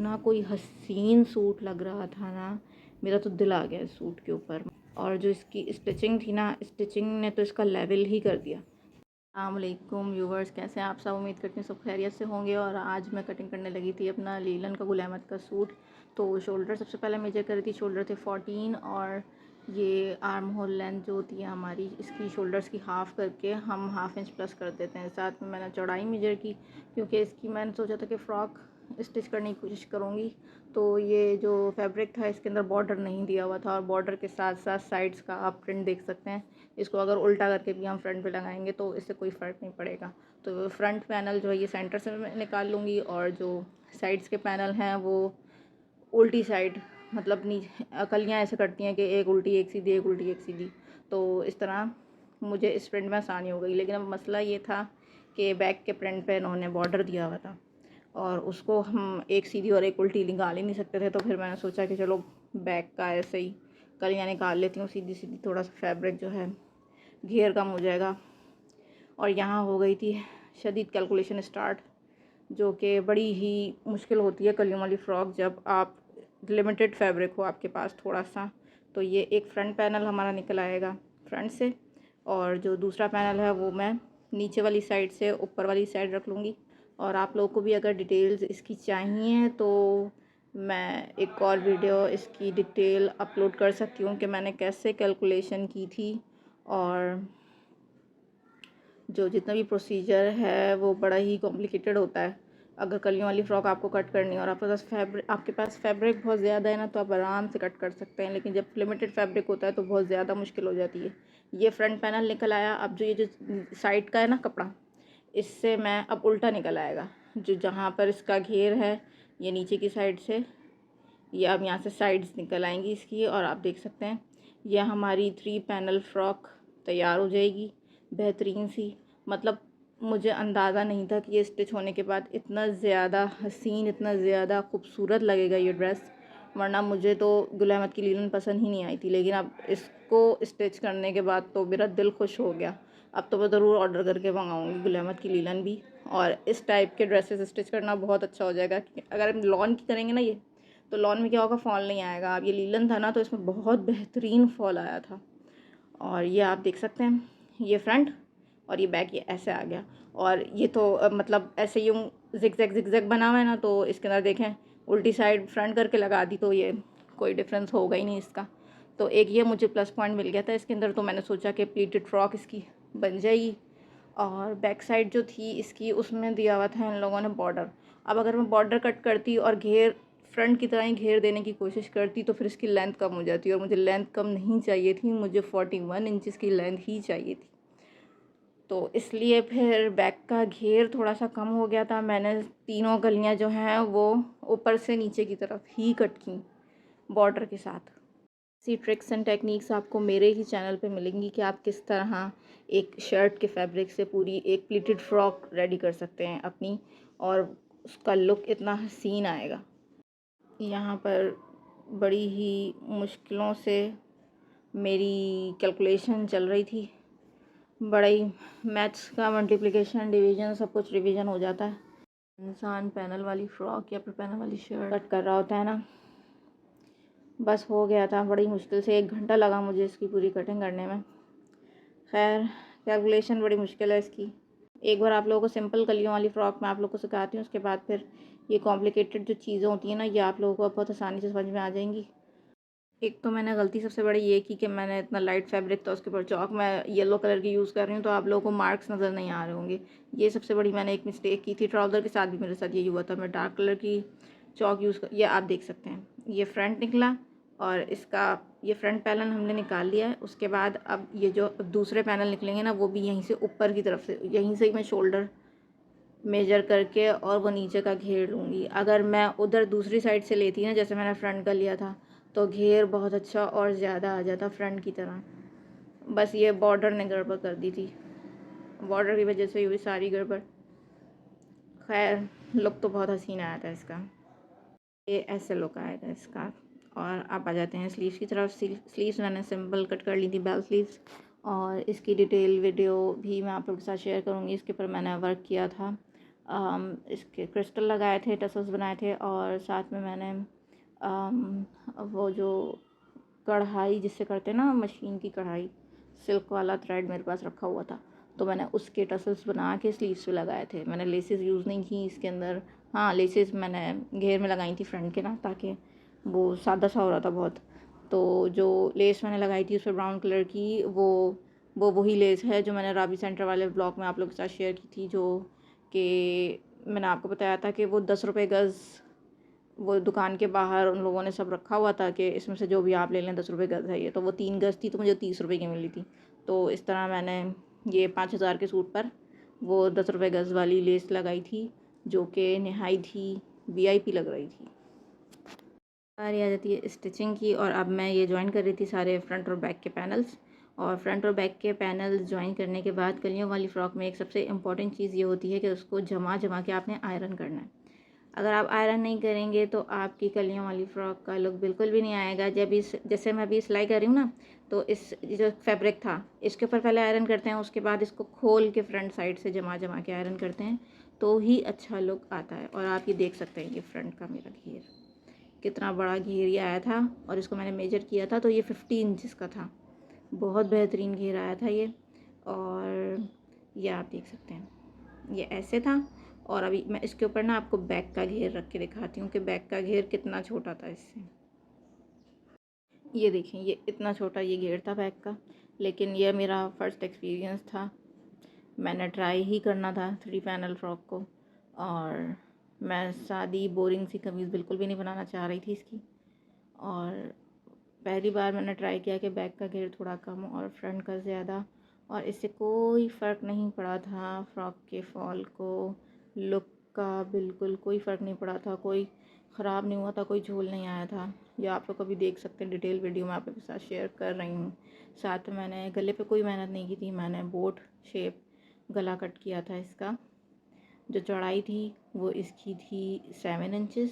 इतना कोई हसीन सूट लग रहा था ना, मेरा तो दिल आ गया इस सूट के ऊपर। और जो इसकी स्टिचिंग थी ना, स्टिचिंग ने तो इसका लेवल ही कर दिया। अस्सलामुअलैकुम व्यूवर्स, कैसे हैं आप सब? उम्मीद करती हूँ सब खैरियत से होंगे। और आज मैं कटिंग करने लगी थी अपना लीलन का, गुल अहमद का सूट। तो शोल्डर सबसे पहले मेजर करी थी, शोल्डर थे 14 और ये आर्म होल लेंथ जो होती है हमारी, इसकी शोल्डर्स की हाफ़ करके हम हाफ़ इंच प्लस कर देते हैं। साथ में मैंने चौड़ाई मेजर की, क्योंकि इसकी मैंने सोचा था कि फ़्रॉक स्टिच करने की कोशिश करूँगी। तो ये जो फैब्रिक था इसके अंदर बॉर्डर नहीं दिया हुआ था, और बॉर्डर के साथ साथ साइड्स का आप प्रिंट देख सकते हैं। इसको अगर उल्टा करके भी हम फ्रंट पे लगाएंगे तो इससे कोई फ़र्क नहीं पड़ेगा। तो फ्रंट पैनल जो है ये सेंटर से मैं निकाल लूँगी, और जो साइड्स के पैनल हैं वो उल्टी साइड, मतलब नीचे कलियाँ ऐसे करती हैं कि एक उल्टी एक सीधी, एक उल्टी एक सीधी। तो इस तरह मुझे इस प्रिंट में आसानी हो गई। लेकिन अब मसला ये था कि बैक के प्रिंट पे इन्होंने बॉर्डर दिया हुआ था, और उसको हम एक सीधी और एक उल्टी निकाल ही नहीं सकते थे। तो फिर मैंने सोचा कि चलो बैक का ऐसे ही कलियाँ निकाल लेती हूँ सीधी सीधी, थोड़ा सा फैब्रिक जो है घेर कम हो जाएगा। और यहाँ हो गई थी शदीद कैलकुलेशन स्टार्ट, जो कि बड़ी ही मुश्किल होती है कलियों वाली फ़्रॉक जब आप लिमिटेड फैब्रिक हो आपके पास थोड़ा सा। तो ये एक फ्रंट पैनल हमारा निकल आएगा फ्रंट से, और जो दूसरा पैनल है वो मैं नीचे वाली साइड से ऊपर वाली साइड रख लूँगी। और आप लोगों को भी अगर डिटेल्स इसकी चाहिए तो मैं एक और वीडियो इसकी डिटेल अपलोड कर सकती हूँ कि मैंने कैसे कैलकुलेशन की थी। और जो जितना भी प्रोसीजर है वो बड़ा ही कॉम्प्लिकेटेड होता है। अगर कलियों वाली फ़्रॉक आपको कट करनी है और आपके पास फैब्रिक बहुत ज़्यादा है ना, तो आप आराम से कट कर सकते हैं। लेकिन जब लिमिटेड फैब्रिक होता है तो बहुत ज़्यादा मुश्किल हो जाती है। ये फ्रंट पैनल निकल आया। अब जो ये जो साइड का है ना कपड़ा, इससे मैं अब उल्टा निकल आएगा। जो जहाँ पर इसका घेर है ये नीचे की साइड से, ये अब यहाँ से साइड्स निकल आएंगी इसकी, और आप देख सकते हैं यह हमारी 3 पैनल फ़्रॉक तैयार हो जाएगी बेहतरीन सी। मतलब मुझे अंदाज़ा नहीं था कि ये स्टिच होने के बाद इतना ज़्यादा हसीन, इतना ज़्यादा खूबसूरत लगेगा ये ड्रेस। वरना मुझे तो गुल अहमद की लीलन पसंद ही नहीं आई थी, लेकिन अब इसको स्टिच करने के बाद तो मेरा दिल खुश हो गया। अब तो मैं ज़रूर ऑर्डर करके मंगाऊँगी गुल अहमद की लीलन भी। और इस टाइप के ड्रेसेस स्टिच करना बहुत अच्छा हो जाएगा। अगर हम लॉन की करेंगे ना ये, तो लॉन में क्या होगा, फॉल नहीं आएगा। अब ये लीलन था ना, तो इसमें बहुत बेहतरीन फॉल आया था। और ये आप देख सकते हैं, ये फ्रंट और ये बैक, ये ऐसे आ गया। और ये तो मतलब ऐसे यूँ जिग-जैग बना हुआ है ना, तो इसके अंदर देखें उल्टी साइड फ्रंट करके लगा दी तो ये कोई डिफरेंस होगा ही नहीं इसका। तो एक ये मुझे प्लस पॉइंट मिल गया था इसके अंदर। तो मैंने सोचा कि प्लीटेड फ्रॉक इसकी बन जाएगी। और बैक साइड जो थी इसकी, उसमें दिया हुआ था इन लोगों ने बॉर्डर। अब अगर मैं बॉर्डर कट करती और घेर फ्रंट की तरह ही घेर देने की कोशिश करती तो फिर इसकी लेंथ कम हो जाती, और मुझे लेंथ कम नहीं चाहिए थी, मुझे 41 इंचज़ की लेंथ ही चाहिए थी। तो इसलिए फिर बैक का घेर थोड़ा सा कम हो गया था। मैंने तीनों कलियां जो हैं वो ऊपर से नीचे की तरफ ही कट की बॉर्डर के साथ। इसी ट्रिक्स एंड टेक्निक्स आपको मेरे ही चैनल पे मिलेंगी कि आप किस तरह एक शर्ट के फैब्रिक से पूरी एक प्लीटेड फ्रॉक रेडी कर सकते हैं अपनी, और उसका लुक इतना हसीन आएगा। यहाँ पर बड़ी ही मुश्किलों से मेरी कैलकुलेशन चल रही थी। बड़ा ही मैथ्स का मल्टीप्लिकेशन, डिवीज़न, सब कुछ रिवीजन हो जाता है। इंसान पैनल वाली फ़्रॉक या फिर पैनल वाली शर्ट कट कर रहा होता है ना, बस हो गया था। बड़ी मुश्किल से 1 घंटा लगा मुझे इसकी पूरी कटिंग करने में। खैर, कैलकुलेशन बड़ी मुश्किल है इसकी। एक बार आप लोगों को सिंपल कलियों वाली फ़्रॉक मैं आप लोगों को सिखाती हूँ, उसके बाद फिर ये कॉम्प्लिकेटेड जो चीज़ें होती हैं ना, ये आप लोगों को बहुत आसानी से समझ में आ जाएंगी। एक तो मैंने गलती सबसे बड़ी ये की कि मैंने इतना लाइट फैब्रिक था, उसके ऊपर चौक मैं येलो कलर की यूज़ कर रही हूँ, तो आप लोगों को मार्क्स नज़र नहीं आ रहे होंगे। ये सबसे बड़ी मैंने एक मिस्टेक की थी। ट्राउज़र के साथ भी मेरे साथ यही हुआ था। मैं डार्क कलर की चौक यूज़ कर, ये आप देख सकते हैं, ये फ्रंट निकला, और इसका ये फ्रंट पैनल हमने निकाल लिया है। उसके बाद अब ये जो दूसरे पैनल निकलेंगे ना, वो भी यहीं से ऊपर की तरफ से, यहीं से ही मैं शोल्डर मेजर करके और वो नीचे का घेर लूँगी। अगर मैं उधर दूसरी साइड से लेती ना, जैसे मैंने फ्रंट का लिया था, तो घेर बहुत अच्छा और ज़्यादा आ जाता फ्रंट की तरह। बस ये बॉर्डर ने गड़बड़ कर दी थी, बॉर्डर की वजह से हुई सारी गड़बड़। खैर, लुक तो बहुत हसीन आया था इसका। ये ऐसे लुक आएगा इसका। और आप आ जाते हैं स्लीव्स की तरफ। स्लीव्स मैंने सिंपल कट कर ली थी, बेल स्लीव्स, और इसकी डिटेल वीडियो भी मैं आप लोगों के साथ शेयर करूँगी। इसके ऊपर मैंने वर्क किया था, इसके क्रिस्टल लगाए थे, टसल्स बनाए थे, और साथ में मैंने वो जो कढ़ाई जिससे करते हैं ना, मशीन की कढ़ाई, सिल्क वाला थ्रेड मेरे पास रखा हुआ था, तो मैंने उसके टसल्स बना के स्लीव्स पे लगाए थे। मैंने लेसेस यूज़ नहीं की इसके अंदर। हाँ, लेसेस मैंने घेर में लगाई थी फ्रंट के ना, ताकि वो सादा सा हो रहा था बहुत। तो जो लेस मैंने लगाई थी उस पर ब्राउन कलर की, वो वही लेस है जो मैंने राबी सेंटर वाले ब्लॉग में आप लोगों के साथ शेयर की थी, जो कि मैंने आपको बताया था कि वो 10 रुपये गज़ वो दुकान के बाहर उन लोगों ने सब रखा हुआ था कि इसमें से जो भी आप ले लें, 10 रुपये गज़ है ये। तो वो 3 गज़ थी, तो मुझे 30 रुपये की मिली थी। तो इस तरह मैंने ये 5,000 के सूट पर वो 10 रुपये गज़ वाली लेस लगाई थी, जो कि नहायत ही VIP लग रही थी। बारी आ जाती है स्टिचिंग की, और अब मैं ये ज्वाइन कर रही थी सारे फ्रंट और बैक के पैनल्स। और फ्रंट और बैक के पैनल्स ज्वाइन करने के बाद कलियों वाली फ़्रॉक में एक सबसे इम्पॉर्टेंट चीज़ ये होती है कि उसको जमा के आपने आयरन करना है। अगर आप आयरन नहीं करेंगे तो आपकी कलियों वाली फ़्रॉक का लुक बिल्कुल भी नहीं आएगा। जैसे मैं अभी सिलाई कर रही हूँ ना, तो इस जो फैब्रिक था इसके ऊपर पहले आयरन करते हैं, उसके बाद इसको खोल के फ्रंट साइड से जमा के आयरन करते हैं, तो ही अच्छा लुक आता है। और आप ये देख सकते हैं, ये फ्रंट का मेरा घेर कितना बड़ा घेर ये आया था, और इसको मैंने मेजर किया था तो ये 50 इंचज़ का था। बहुत बेहतरीन घेर आया था ये। और ये आप देख सकते हैं, ये ऐसे था। और अभी मैं इसके ऊपर ना आपको बैक का घेर रख के दिखाती हूँ कि बैक का घेर कितना छोटा था इससे। ये देखें, ये इतना छोटा ये घेर था बैक का, लेकिन ये मेरा फ़र्स्ट एक्सपीरियंस था। मैंने ट्राई ही करना था 3 पैनल फ़्रॉक को, और मैं सादी बोरिंग सी कमीज़ बिल्कुल भी नहीं बनाना चाह रही थी इसकी। और पहली बार मैंने ट्राई किया कि बैक का घेर थोड़ा कम और फ्रंट का ज़्यादा, और इससे कोई फ़र्क नहीं पड़ा था फ़्रॉक के फॉल को, लुक का बिल्कुल कोई फ़र्क नहीं पड़ा था, कोई ख़राब नहीं हुआ था, कोई झोल नहीं आया था। ये आप लोग कभी देख सकते हैं, डिटेल वीडियो मैं आप लोगों के साथ शेयर कर रही हूँ। साथ में मैंने गले पे कोई मेहनत नहीं की थी, मैंने बोट शेप गला कट किया था इसका। जो चौड़ाई थी वो इसकी थी 7 इंचज़,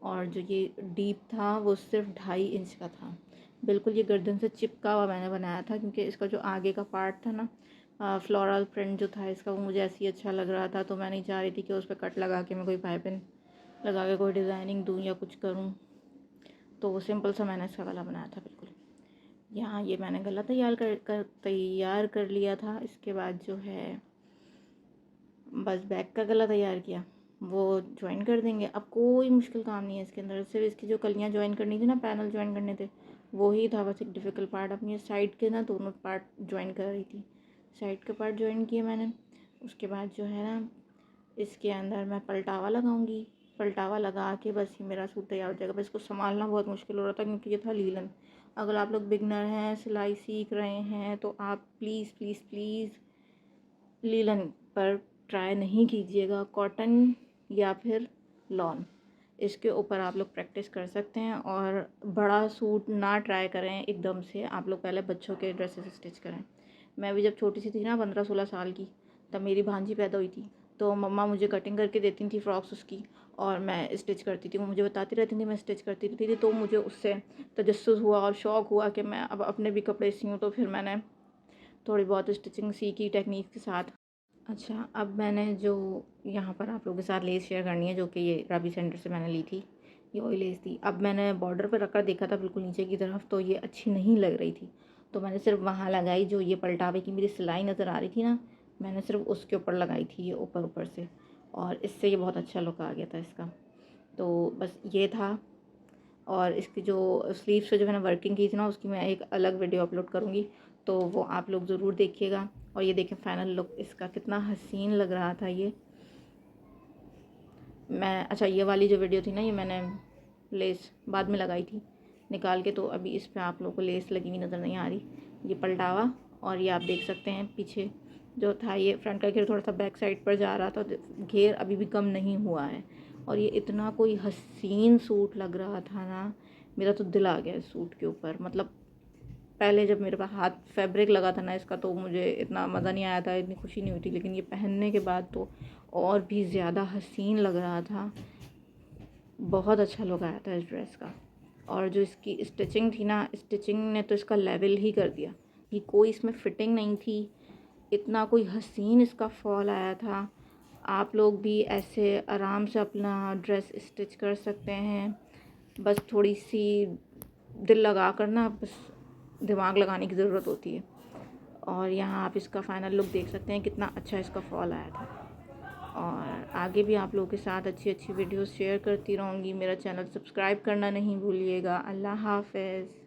और जो ये डीप था वो सिर्फ 2.5 इंच का था। बिल्कुल ये गर्दन से चिपका हुआ मैंने बनाया था, क्योंकि इसका जो आगे का पार्ट था ना, फ्लोरल प्रिंट जो था इसका, वो मुझे ऐसे ही अच्छा लग रहा था। तो मैं नहीं चाह रही थी कि उस पर कट लगा के मैं कोई पाइपिंग लगा के कोई डिज़ाइनिंग दूँ या कुछ करूँ। तो वो सिंपल सा मैंने इसका गला बनाया था बिल्कुल। यहाँ ये मैंने गला तैयार कर लिया था। इसके बाद जो है बस बैक का गला तैयार किया, वो ज्वाइन कर देंगे। अब कोई मुश्किल काम नहीं है इसके अंदर, सिर्फ इसकी जो कलियाँ ज्वाइन करनी थी ना, पैनल ज्वाइन करने थे, वो ही था बस एक डिफ़िकल्ट पार्ट। अपनी साइड के ना दोनों पार्ट ज्वाइन कर रही थी, साइड के पार्ट ज्वाइन किए मैंने। उसके बाद जो है ना, इसके अंदर मैं पलटावा लगाऊंगी। पलटावा लगा के बस ये मेरा सूट तैयार हो जाएगा। बस इसको संभालना बहुत मुश्किल हो रहा था, क्योंकि ये था लीलन। अगर आप लोग बिगनर हैं, सिलाई सीख रहे हैं, तो आप प्लीज़ प्लीज़ प्लीज़ लीलन पर ट्राई नहीं कीजिएगा। कॉटन या फिर लॉन, इसके ऊपर आप लोग प्रैक्टिस कर सकते हैं। और बड़ा सूट ना ट्राई करें एकदम से, आप लोग पहले बच्चों के ड्रेसेस स्टिच करें। मैं भी जब छोटी सी थी ना, 15-16 साल की, तब मेरी भांजी पैदा हुई थी, तो मम्मा मुझे कटिंग करके देती थी फ्रॉक्स उसकी, और मैं स्टिच करती थी। वो मुझे बताती रहती थी, मैं स्टिच करती रहती थी। तो मुझे उससे तजस्सुस हुआ और शौक़ हुआ कि मैं अब अपने भी कपड़े सीऊँ। तो फिर मैंने थोड़ी बहुत स्टिचिंग सीखी टेक्निक के साथ। अच्छा, अब मैंने जो यहाँ पर आप लोगों के साथ लेस शेयर करनी है, जो कि ये राबी सेंटर से मैंने ली थी, ये वही लेस थी। अब मैंने बॉर्डर पर रखकर देखा था बिल्कुल नीचे की तरफ, तो ये अच्छी नहीं लग रही थी, तो मैंने सिर्फ वहाँ लगाई। जो ये पलटावे की मेरी सिलाई नज़र आ रही थी ना, मैंने सिर्फ उसके ऊपर लगाई थी, ये ऊपर ऊपर से, और इससे ये बहुत अच्छा लुक आ गया था इसका। तो बस ये था। और इसकी जो स्लीव्स पे जो मैंने वर्किंग की थी ना, उसकी मैं एक अलग वीडियो अपलोड करूँगी, तो वो आप लोग ज़रूर देखिएगा। और ये देखें फाइनल लुक इसका कितना हसीन लग रहा था ये। अच्छा, ये वाली जो वीडियो थी ना, ये मैंने लेस बाद में लगाई थी निकाल के, तो अभी इस पर आप लोगों को लेस लगी हुई नज़र नहीं आ रही। ये पलटावा, और ये आप देख सकते हैं पीछे जो था, ये फ्रंट का घेर थोड़ा सा बैक साइड पर जा रहा था, घेर अभी भी कम नहीं हुआ है। और ये इतना कोई हसीन सूट लग रहा था ना, मेरा तो दिल आ गया इस सूट के ऊपर। मतलब पहले जब मेरे पास हाथ फैब्रिक लगा था ना इसका, तो मुझे इतना मज़ा नहीं आया था, इतनी खुशी नहीं हुई थी, लेकिन ये पहनने के बाद तो और भी ज़्यादा हसीन लग रहा था। बहुत अच्छा लुक आया था इस ड्रेस का। और जो इसकी स्टिचिंग थी ना, स्टिचिंग ने तो इसका लेवल ही कर दिया, कि कोई इसमें फ़िटिंग नहीं थी, इतना कोई हसीन इसका फॉल आया था। आप लोग भी ऐसे आराम से अपना ड्रेस स्टिच कर सकते हैं। बस थोड़ी सी दिल लगा कर ना, बस दिमाग लगाने की ज़रूरत होती है। और यहाँ आप इसका फ़ाइनल लुक देख सकते हैं, कितना अच्छा इसका फॉल आया था। और आगे भी आप लोगों के साथ अच्छी अच्छी वीडियोस शेयर करती रहूँगी। मेरा चैनल सब्सक्राइब करना नहीं भूलिएगा। अल्लाह हाफ़िज़।